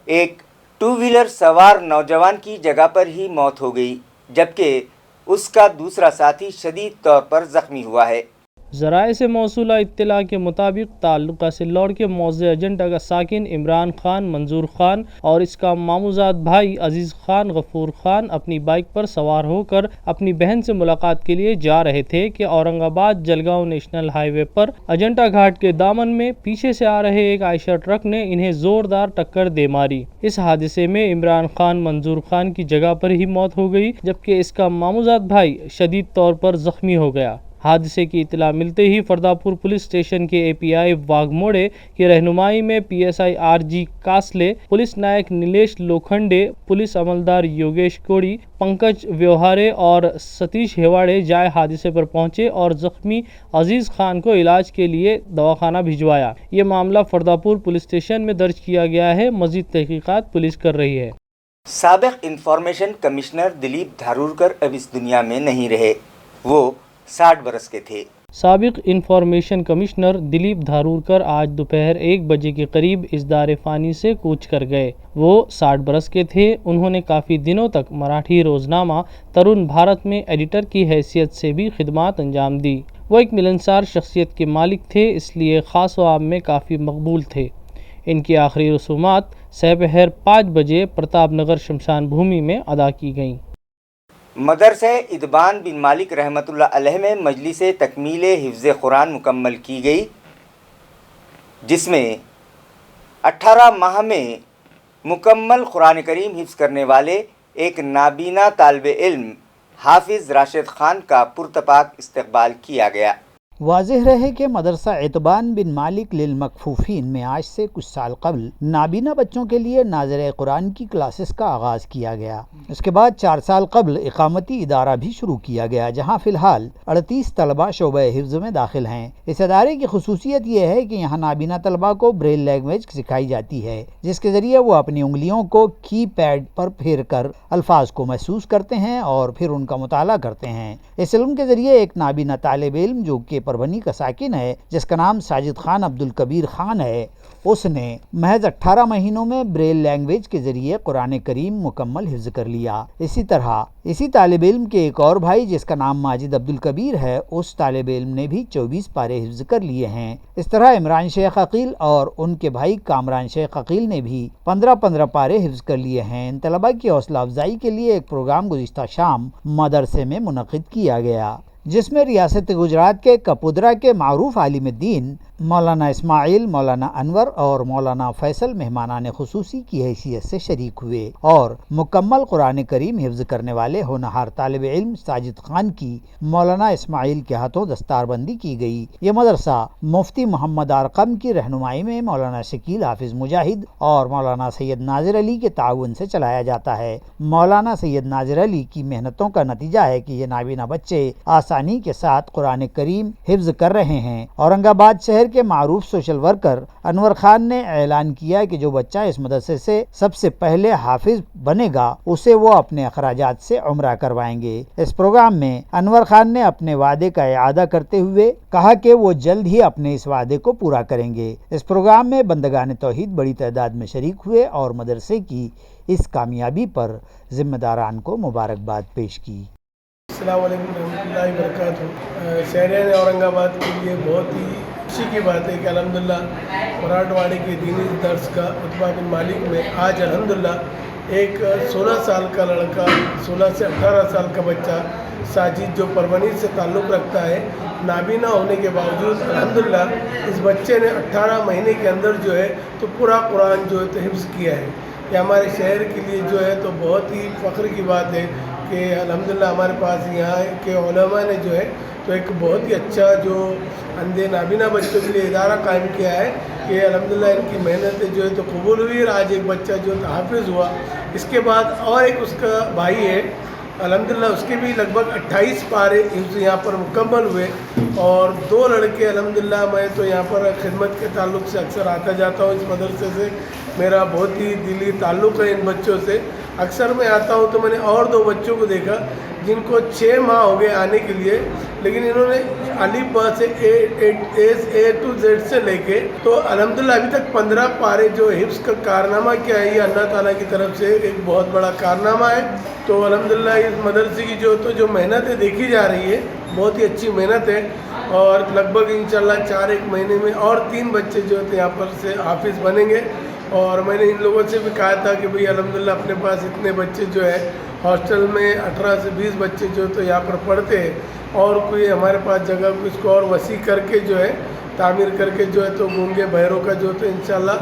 एक 2 व्हीलर सवार नौजवान की जगह पर ही मौत हो गई, जबकि उसका दूसरा साथी शदीद तौर पर ज़ख्मी हुआ है. ज़राए से मौसूला इत्तला के मुताबिक ताल्लुका से लौट के मौज़े अजंटा का साकिन इमरान खान, मंजूर खान और इसका मामूजाद भाई अजीज़ खान, गफूर खान अपनी बाइक पर सवार होकर अपनी बहन से मुलाकात के लिए जा रहे थे कि औरंगाबाद जलगांव नेशनल हाईवे पर अजंटा घाट के दामन में पीछे से आ रहे एक आयशर ट्रक ने इन्हें ज़ोरदार टक्कर दे मारी. इस हादसे में इमरान खान, मंजूर खान की जगह पर ही मौत हो गई, जबकि इसका मामूजाद भाई शदीद तौर पर ज़ख्मी हो गया. हादसे की इतला मिलते ही फरदापुर पुलिस स्टेशन के एपीआई वाघमोड़े की रहनुमाई में पीएसआई आरजी कासले, पुलिस नायक नीलेश लोखंडे, पुलिस अमलदार योगेश कोड़ी, पंकज व्यवहारे और सतीश हेवाड़े जाए हादसे पर पहुंचे और जख्मी अजीज़ खान को इलाज के लिए दवाखाना भिजवाया. ये मामला फरदापुर पुलिस स्टेशन में दर्ज किया गया है. मज़ीद तहकीकात पुलिस कर रही है. साबिक़ इंफॉर्मेशन कमिश्नर दिलीप धारूरकर अब इस दुनिया में नहीं रहे. वो 60 बरस के थे. साबिक़ इंफॉर्मेशन कमिश्नर दिलीप धारूरकर आज दोपहर 1 बजे के करीब इस दारे फ़ानी से कूच कर गए. वो 60 बरस के थे. उन्होंने काफ़ी दिनों तक मराठी रोज़नामा तरुण भारत में एडिटर की हैसियत से भी खिदमत अंजाम दी. वो एक मिलनसार शख्सियत के मालिक थे, इसलिए ख़ास आवाम में काफ़ी मकबूल थे. इनकी आखिरी रसूमात सहपहर 5 बजे प्रताप नगर शमशान भूमि में अदा की गईं. मदरसा इदबान बिन मालिक रहमतुल्लाह अलैह में मजलिस तकमील हिफ्ज़ कुरान मुकम्मल की गई, जिसमें 18 माह में मुकम्मल कुरान करीम हिफ्ज़ करने वाले एक नाबीना तालिब इल्म हाफिज़ राशिद खान का पुरतपाक इस्तकबाल किया गया. واضح رہے کہ مدرسہ اعتبان بن مالک للمکفوفین میں آج سے کچھ سال قبل نابینا بچوں کے لیے ناظر قرآن کی کلاسز کا آغاز کیا گیا۔ اس کے بعد 4 سال قبل اقامتی ادارہ بھی شروع کیا گیا، جہاں فی الحال 38 طلبہ شعبہ حفظ میں داخل ہیں۔ اس ادارے کی خصوصیت یہ ہے کہ یہاں نابینا طلبہ کو بریل لینگویج سکھائی جاتی ہے، جس کے ذریعے وہ اپنی انگلیوں کو کی پیڈ پر پھیر کر الفاظ کو محسوس کرتے ہیں اور پھر ان کا مطالعہ کرتے ہیں۔ اس علم کے ذریعے ایک نابینا طالب علم جو کہ پربھنی کا ساکن ہے، جس کا نام ساجد خان عبدالکبیر خان ہے، اس نے محض 18 مہینوں میں بریل لینگویج کے ذریعے قرآن کریم مکمل حفظ کر لیا۔ اسی طرح اسی طالب علم کے ایک اور بھائی جس کا نام ماجد عبدالکبیر ہے، اس طالب علم نے بھی 24 پارے حفظ کر لیے ہیں۔ اس طرح عمران شیخ عقیل اور ان کے بھائی کامران شیخ عقیل نے بھی 15 پارے حفظ کر لیے ہیں۔ ان طلباء کی حوصلہ افزائی کے لیے ایک پروگرام گزشتہ شام مدرسے میں منعقد کیا گیا، جس میں ریاست گجرات کے کپودرا کے معروف عالم دین مولانا اسماعیل، مولانا انور اور مولانا فیصل مہمانان خصوصی کی حیثیت سے شریک ہوئے اور مکمل قرآن کریم حفظ کرنے والے ہونہار طالب علم ساجد خان کی مولانا اسماعیل کے ہاتھوں دستار بندی کی گئی۔ یہ مدرسہ مفتی محمد ارقم کی رہنمائی میں مولانا شکیل حافظ مجاہد اور مولانا سید ناظر علی کے تعاون سے چلایا جاتا ہے۔ مولانا سید ناظر علی کی محنتوں کا نتیجہ ہے کہ یہ نابینا بچے آسانی کے ساتھ قرآن کریم حفظ کر رہے ہیں۔ اورنگ آباد شہر کے معروف سوشل ورکر انور خان نے اعلان کیا کہ جو بچہ اس مدرسے سے سب سے پہلے حافظ بنے گا اسے وہ اپنے اخراجات سے عمرہ کروائیں گے۔ اس پروگرام میں انور خان نے اپنے وعدے کا اعادہ کرتے ہوئے کہا کہ وہ جلد ہی اپنے اس وعدے کو پورا کریں گے۔ اس پروگرام میں بندگان توحید بڑی تعداد میں شریک ہوئے اور مدرسے کی اس کامیابی پر ذمہ داران کو مبارکباد پیش کی۔ السلام علیکم ورحمۃ اللہ وبرکاتہ۔ شہریان اورنگ آباد کے لیے بہت ہی خوشی کی بات ہے کہ الحمدللہ مراٹھ واڑے کے دینی درس کا عتبہ بن مالک میں آج الحمدللہ ایک 16 سال کا لڑکا، 16 سے 18 سال کا بچہ ساجد جو پربھنی سے تعلق رکھتا ہے، نابینا ہونے کے باوجود الحمدللہ اس بچے نے 18 مہینے کے اندر جو ہے تو پورا قرآن جو ہے تو حفظ کیا ہے۔ یہ ہمارے شہر کے لیے جو ہے تو بہت ہی فخر کی بات ہے کہ الحمدللہ ہمارے پاس یہاں کے علماء نے جو ہے تو ایک بہت ہی اچھا جو اندھے نابینا بچوں کے لیے ادارہ قائم کیا ہے کہ الحمدللہ ان کی محنتیں جو ہے تو قبول ہوئی اور آج ایک بچہ جو ہے حافظ ہوا۔ اس کے بعد اور ایک اس کا بھائی ہے، الحمدللہ اس کے بھی لگ بھگ 28 پارے یہاں پر مکمل ہوئے، اور 2 لڑکے الحمدللہ میں تو یہاں پر خدمت کے تعلق سے اکثر آتا جاتا ہوں، اس مدرسے سے میرا بہت ہی دلی تعلق ہے ان بچوں سے۔ اکثر میں آتا ہوں تو میں نے اور 2 بچوں کو دیکھا جن کو 6 ماہ ہو گئے آنے کے لیے، لیکن انہوں نے الف با سے A to Z سے لے کے تو الحمدللہ ابھی تک 15 پارے جو حفظ کا کارنامہ کیا ہے، یہ اللہ تعالیٰ کی طرف سے ایک بہت بڑا کارنامہ ہے۔ تو الحمدللہ اس مدرسے کی جو محنتیں دیکھی جا رہی ہے، بہت ہی اچھی محنت ہے، اور لگ بھگ انشاءاللہ 4-1 مہینے میں اور 3 بچے جو ہیں یہاں پر سے حافظ بنیں گے۔ اور میں نے ان لوگوں سے بھی کہا تھا کہ بھئی الحمدللہ اپنے پاس اتنے بچے جو ہے ہاسٹل میں 18 سے 20 بچے جو تو یہاں پر پڑھتے ہیں، اور کوئی ہمارے پاس جگہ کو اس کو اور وسیع کر کے جو ہے تعمیر کر کے جو ہے تو گونگے بہروں کا جو تو انشاءاللہ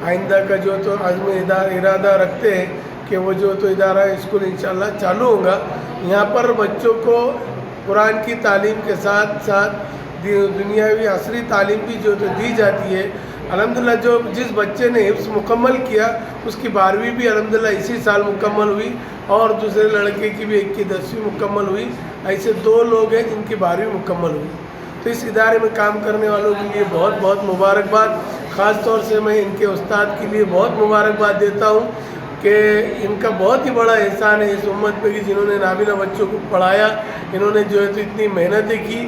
آئندہ کا جو تو عزم ارادہ رکھتے ہیں کہ وہ جو تو ادارہ اسکول انشاءاللہ چالو ہوگا۔ یہاں پر بچوں کو قرآن کی تعلیم کے ساتھ ساتھ دنیاوی عصری تعلیم بھی جو تو دی جاتی ہے۔ الحمدللہ جس بچے نے حفظ مکمل کیا اس کی 12ویں بھی الحمدللہ اسی سال مکمل ہوئی، اور دوسرے لڑکے کی بھی ایک کی 10ویں مکمل ہوئی۔ ایسے 2 لوگ ہیں جن کی 12ویں مکمل ہوئی۔ تو اس ادارے میں کام کرنے والوں کے لیے بہت بہت مبارکباد۔ خاص طور سے میں ان کے استاد کے لیے بہت مبارکباد دیتا ہوں کہ ان کا بہت ہی بڑا احسان ہے اس امت پہ کہ جنہوں نے نابینا بچوں کو پڑھایا، انہوں نے جو ہے تو اتنی محنتیں کی،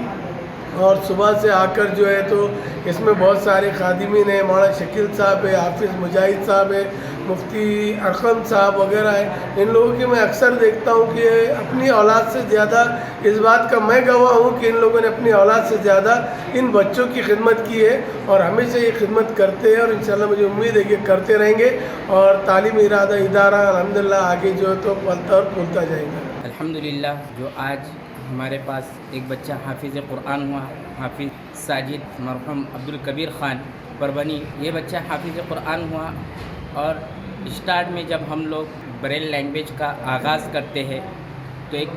اور صبح سے آ کر جو ہے تو اس میں بہت سارے خادمین ہیں، مولانا شکیل صاحب ہے، حافظ مجاہد صاحب ہے، مفتی ارقم صاحب وغیرہ ہیں۔ ان لوگوں کی میں اکثر دیکھتا ہوں کہ اپنی اولاد سے زیادہ، اس بات کا میں گواہ ہوں کہ ان لوگوں نے اپنی اولاد سے زیادہ ان بچوں کی خدمت کی ہے، اور ہمیشہ یہ خدمت کرتے ہیں، اور انشاءاللہ مجھے امید ہے کہ کرتے رہیں گے، اور تعلیمی ادارہ الحمدللہ آگے جو ہے تو پلتا اور پھولتا جائے گا۔ الحمدللہ جو آج ہمارے پاس ایک بچہ حافظ قرآن ہوا، حافظ ساجد مرحوم عبدالکبیر خان پربھنی، یہ بچہ حافظ قرآن ہوا، اور اسٹارٹ میں جب ہم لوگ بریل لینگویج کا آغاز کرتے ہیں तो एक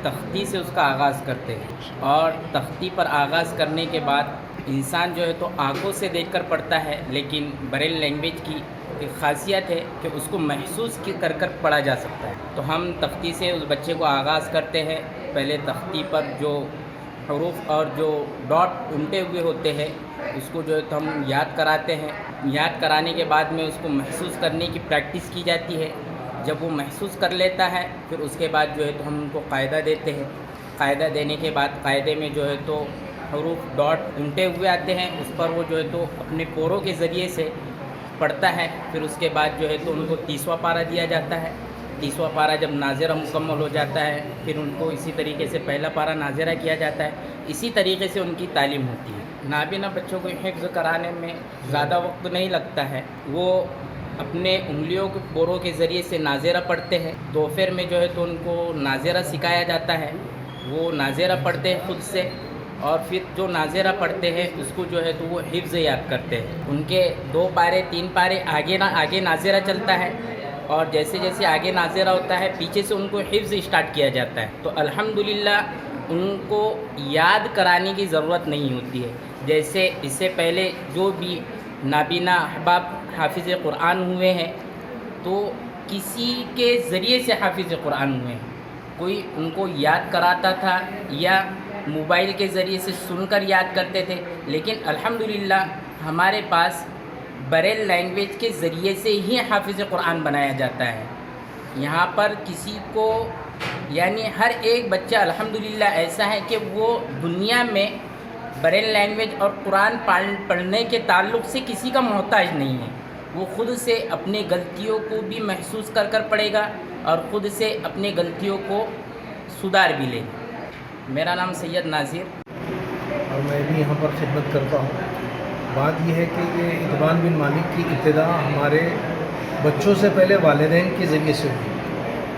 तख्ती से उसका आगाज़ करते हैं और तख्ती पर आगाज़ करने के बाद इंसान जो है तो आंखों से देखकर पढ़ता है, लेकिन ब्रेल लैंग्वेज की एक ख़ासियत है कि उसको महसूस कर कर पढ़ा जा सकता है। तो हम तख्ती से उस बच्चे को आगाज़ करते हैं। पहले तख्ती पर जो हरूफ और जो डॉट उल्टे हुए होते हैं उसको जो है तो हम याद कराते हैं। याद कराने के बाद में उसको महसूस करने की प्रैक्टिस की जाती है। जब वो महसूस कर लेता है फिर उसके बाद जो है तो हम उनको कायदा देते हैं। कायदा देने के बाद कायदे में जो है तो हरूफ डॉट उल्टे हुए आते हैं, उस पर वो जो है तो अपने पोरों के ज़रिए से पढ़ता है। फिर उसके बाद जो है तो उनको 30वां पारा दिया जाता है। 30वां पारा जब नाज़िरा मुकम्मल हो जाता है फिर उनको इसी तरीके से पहला पारा नाज़िरा किया जाता है। इसी तरीके से उनकी तालीम होती है। नाबीना बच्चों को हिफ्ज़ कराने में ज़्यादा वक्त नहीं लगता है। वो अपने उंगलियों के पोरों के ज़रिए से नाज़िरा पढ़ते हैं। दोपहर में जो है तो उनको नाज़िरा सिखाया जाता है। वो नाज़िरा पढ़ते हैं खुद से और फिर जो नाज़िरा पढ़ते हैं उसको जो है तो वो हिफ्ज़ याद करते हैं। उनके 2 पारे 3 पारे आगे नाज़िरा चलता है और जैसे जैसे आगे नाज़िरा होता है पीछे से उनको हिफ्ज़ स्टार्ट किया जाता है। तो अल्हम्दुलिल्लाह उनको याद कराने की ज़रूरत नहीं होती है। जैसे इससे पहले जो भी नाबीना अहबाब हाफिज़ कुरान हुए हैं तो किसी के ज़रिए से हाफिज़ कुरान हुए हैं। कोई उनको याद कराता था या मोबाइल के ज़रिए से सुनकर याद करते थे, लेकिन अल्हम्दुलिल्लाह हमारे पास ब्रेल लैंग्वेज के ज़रिए से ही हाफिज़ कुरान बनाया जाता है। यहाँ पर किसी को यानी हर एक बच्चा अल्हम्दुलिल्लाह ऐसा है कि वो दुनिया में ब्रेल लैंग्वेज और कुरान पढ़ने के ताल्लुक़ से किसी का मोहताज नहीं है। वो ख़ुद से अपनी गलतियों को भी महसूस कर कर पढ़ेगा और ख़ुद से अपनी गलतियों को सुधार भी लेगा। मेरा नाम सैयद नाज़िर और मैं भी यहाँ पर खिदमत करता हूँ। बात यह है कि ये इतबान बिन मालिक की इब्तिदा हमारे बच्चों से पहले वालिदैन के ज़रिए से हुई,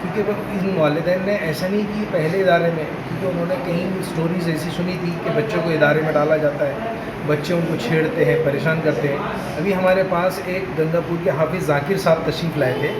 क्योंकि इन वालिदैन ने ऐसा नहीं कि पहले इदारे में, क्योंकि उन्होंने कहीं स्टोरीज़ ऐसी सुनी थी कि बच्चों को इदारे में डाला जाता है, बच्चे उनको छेड़ते हैं, परेशान करते हैं। अभी हमारे पास एक गंगापुर के हाफिज़ ज़ाकिर साहब तशरीफ़ लाए थे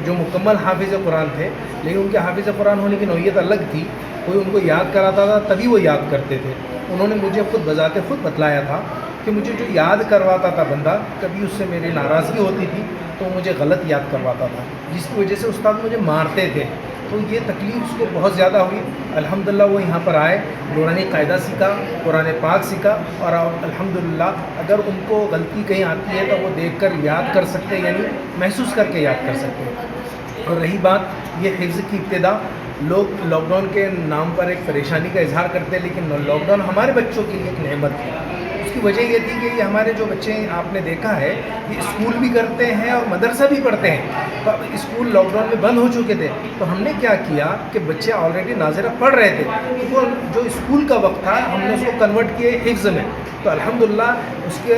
जो मुकम्मल हाफिज़ कुरान थे, लेकिन उनके हाफिज़ कुरान होने की नौइयत अलग थी। कोई उनको याद कराता था तभी वो याद करते थे। उन्होंने मुझे खुद बजाते खुद बतलाया था कि मुझे जो याद करवाता था बंदा, कभी उससे मेरी नाराज़गी होती थी तो मुझे गलत याद करवाता था, जिसकी वजह से उस्ताद मुझे मारते थे। तो ये तकलीफ़ उसको बहुत ज़्यादा हुई। अल्हम्दुलिल्लाह वो यहाँ पर आए, नूरानी कायदा सीखा, कुरान पाक सीखा और अल्हम्दुलिल्लाह अगर उनको गलती कहीं आती है तो वो देखकर याद कर सकते हैं, यानी महसूस करके याद कर सकते हैं। और रही बात ये हिफ्ज़ की इब्तिदा, लोग लॉकडाउन के नाम पर एक परेशानी का इजहार करते हैं, लेकिन लॉकडाउन हमारे बच्चों के लिए एक नेमत है। उसकी वजह ये थी कि ये हमारे जो बच्चे आपने देखा है ये स्कूल भी करते हैं और मदरसा भी पढ़ते हैं। तो स्कूल लॉकडाउन में बंद हो चुके थे, तो हमने क्या किया कि बच्चे ऑलरेडी नाज़िरा पढ़ रहे थे, तो वो जो स्कूल का वक्त था हमने उसको कन्वर्ट किए हिफ्ज़ में। तो अल्हम्दुलिल्लाह उसके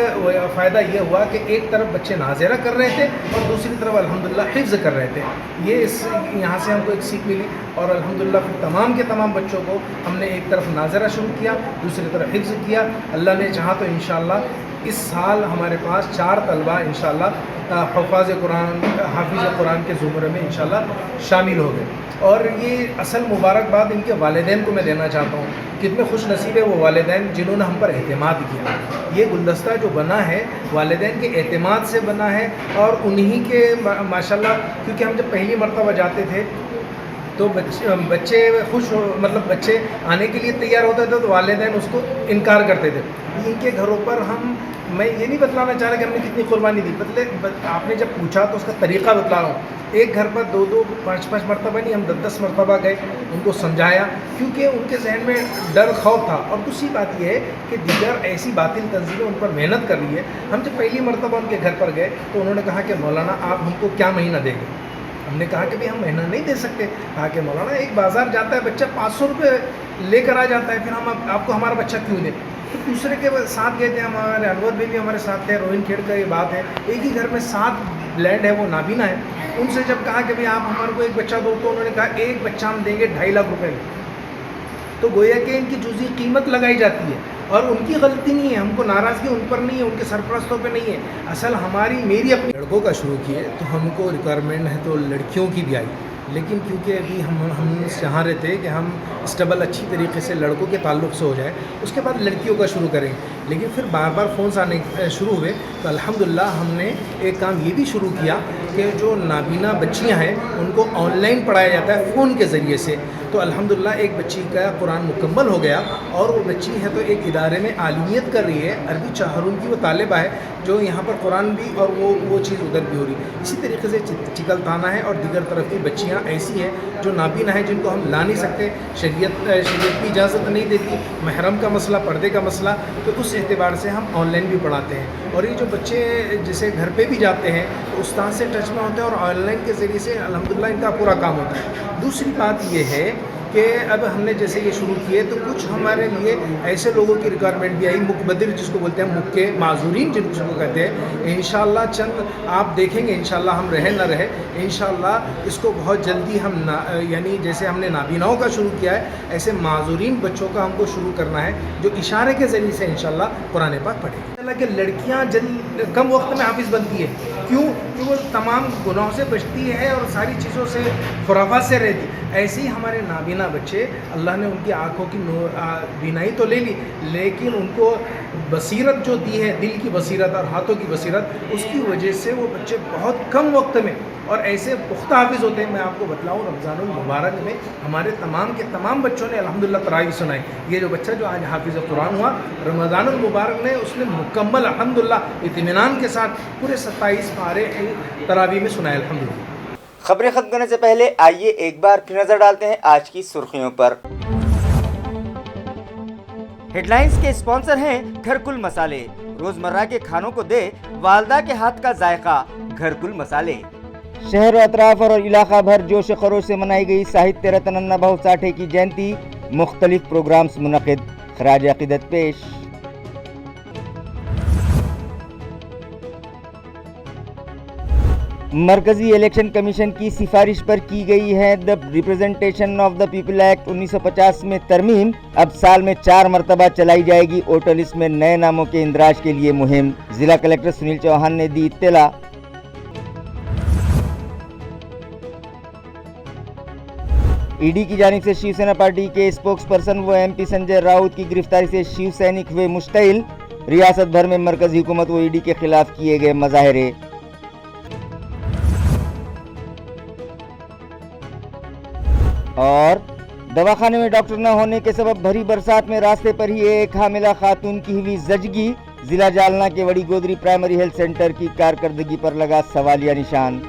फ़ायदा ये हुआ कि एक तरफ बच्चे नाज़िरा कर रहे थे और दूसरी तरफ अल्हम्दुलिल्लाह हिफ्ज़ कर रहे थे। ये यहाँ से हमको एक सीख मिली और अल्हम्दुलिल्लाह फिर तमाम के तमाम बच्चों को हमने एक तरफ नाज़िरा शुरू किया, दूसरी तरफ हिफ्ज़ किया। अल्लाह ने चाहा तो इंशाअल्लाह इस साल हमारे पास 4 तलबा इंशाअल्लाह हाफिज़ कुरान के ज़ुमरे में इंशाअल्लाह शामिल हो गए। और ये असल मुबारकबाद इनके वालिदैन को मैं देना चाहता हूँ। कितने खुश नसीब है वो वालिदैन जिन्होंने हम पर एहतिमाद किया। ये गुलदस्ता जो बना है वालिदैन के एहतिमाद से बना है और उन्हीं के माशाल्लाह, क्योंकि हम जब पहली मरतबा जाते थे तो बच्चे खुश मतलब बच्चे आने के लिए तैयार होते थे तो वालिदैन उसको इनकार करते थे। इनके घरों पर मैं ये नहीं बतलाना चाह रहा कि हमने कितनी कुर्बानी दी, आपने जब पूछा तो उसका तरीक़ा बतला रहा हूँ। एक घर पर 2-2, 5-5 मरतबा नहीं, हम 10-10 मरतबा गए, उनको समझाया, क्योंकि उनके जहन में डर खौफ था। और दूसरी बात यह है कि दीगर ऐसी बातिल तंजीमें उन पर मेहनत कर रही है। हम जब पहली मरतबा उनके घर पर गए तो उन्होंने कहा कि मौलाना आप हमको क्या महीना देंगे। हमने कहा कि भाई हम महीना नहीं दे सकते। कहा कि मौलाना एक बाज़ार जाता है बच्चा 500 रुपये लेकर आ जाता है, फिर हम आपको हमारा बच्चा क्यों दें। तो दूसरे के साथ गए थे, हमारे अनवर भाई भी हमारे साथ थे, रोहिन खेड़ का ये बात है। एक ही घर में 7 ब्लैंड है, वो नाबीना है। उनसे जब कहा कि भाई आप हमारे को एक बच्चा दो, तो उन्होंने कहा एक बच्चा हम देंगे 2.5 लाख रुपए में। तो गोया कि इनकी जुज़ी कीमत लगाई जाती है और उनकी गलती नहीं है, हमको नाराज़गी उन पर नहीं है, उनके सरपरस्तों पे नहीं है। असल मेरी अपनी लड़कों का शुरू किए तो हमको रिक्वायरमेंट है तो लड़कियों की भी आई। لیکن کیونکہ ابھی ہم چاہ رہے تھے کہ ہم اسٹیبل اچھی طریقے سے لڑکوں کے تعلق سے ہو جائے، اس کے بعد لڑکیوں کا شروع کریں، لیکن پھر بار بار فونس آنے شروع ہوئے تو الحمدللہ ہم نے ایک کام یہ بھی شروع کیا کہ جو نابینا بچیاں ہیں ان کو آن لائن پڑھایا جاتا ہے فون کے ذریعے سے. تو الحمدللہ ایک بچی کا قرآن مکمل ہو گیا اور وہ بچی ہے تو ایک ادارے میں عالمیت کر رہی ہے، عربی چہارم کی وہ طالبہ ہے جو یہاں پر قرآن بھی اور وہ چیز ادھر بھی ہو رہی ہے. اسی طریقے سے چکل تانا ہے اور دیگر طرف کی بچیاں ایسی ہیں جو نابینا ہیں جن کو ہم لا نہیں سکتے، شریعت بھی اجازت نہیں دیتی، محرم کا مسئلہ، پردے کا مسئلہ، تو اس اعتبار سے ہم آن لائن بھی پڑھاتے ہیں. اور یہ جو بچے جیسے گھر پہ بھی جاتے ہیں تو استاد سے ٹچ میں ہوتے ہیں اور آن لائن کے ذریعے سے الحمدللہ ان کا پورا کام ہوتا ہے. دوسری بات یہ ہے کہ اب ہم نے جیسے یہ شروع کیے تو کچھ ہمارے لیے ایسے لوگوں کی ریکوائرمنٹ بھی آئی، مقبدر جس کو بولتے ہیں، مکے معذورین جن کو کہتے ہیں. انشاءاللہ چند آپ دیکھیں گے، انشاءاللہ ہم رہے نہ رہے، انشاءاللہ اس کو بہت جلدی ہم یعنی جیسے ہم نے نابیناؤں کا شروع کیا ہے ایسے معذورین بچوں کا ہم کو شروع کرنا ہے جو اشارے کے ذریعے سے انشاءاللہ قرآن پاک پڑھیں. کہ لڑکیاں کم وقت میں حافظ بنتی ہے، کیوں کہ وہ تمام گناہوں سے بچتی ہے اور ساری چیزوں سے خرافات سے رہتی. ایسے ہی ہمارے نابینا بچے اللہ نے ان کی آنکھوں کی بینائی تو لے لی لیکن ان کو بصیرت جو دی ہے، دل کی بصیرت اور ہاتھوں کی بصیرت، اس کی وجہ سے وہ بچے بہت کم وقت میں اور ایسے پختہ حافظ ہوتے ہیں. میں آپ کو بتلاؤں رمضان المبارک میں ہمارے تمام کے تمام بچوں نے الحمدللہ تراویح سنائی. یہ جو بچہ جو آج حافظ قرآن ہوا رمضان المبارک نے اس نے مکمل الحمدللہ اطمینان کے ساتھ پورے 27 پارے تراویح میں سنائے الحمدللہ. خبریں ختم کرنے سے پہلے آئیے ایک بار پھر نظر ڈالتے ہیں آج کی سرخیوں پر. ہیڈ لائنز کے اسپانسر ہیں گھرکل مسالے. روزمرہ کے کھانوں کو دے والدہ کے ہاتھ کا ذائقہ، گھرکل مسالے. شہر و اطراف اور علاقہ بھر جوش و خروش سے منائی گئی ساہتیہ رتن انا بھاؤ ساٹھے کی جینتی. مختلف پروگرامز منعقد، خراج عقیدت پیش. مرکزی الیکشن کمیشن کی سفارش پر کی گئی ہے the representation of the people act 1950 میں ترمیم. اب سال میں 4 مرتبہ چلائی جائے گی ووٹر لسٹ میں نئے ناموں کے اندراج کے لیے مہم. ضلع کلکٹر سنیل چوہان نے دی اطلاع. ای ڈی کی جانب سے شیو سینا پارٹی کے اسپوکس پرسن و ایم پی سنجے راؤت کی گرفتاری سے شیو سینک ہوئے مشتعل. ریاست بھر میں مرکزی حکومت و ای ڈی کے خلاف کیے گئے مظاہرے. اور دواخانے میں ڈاکٹر نہ ہونے کے سبب بھری برسات میں راستے پر ہی ایک حاملہ خاتون کی ہوئی زچگی. ضلع جالنا کے وڑی گودری پرائمری ہیلتھ سینٹر کی کارکردگی پر لگا سوالیہ نشان.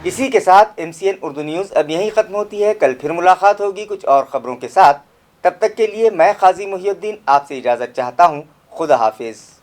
اسی کے ساتھ MCN اردو نیوز اب یہیں ختم ہوتی ہے. کل پھر ملاقات ہوگی کچھ اور خبروں کے ساتھ. تب تک کے لیے میں قاضی محی الدین آپ سے اجازت چاہتا ہوں. خدا حافظ.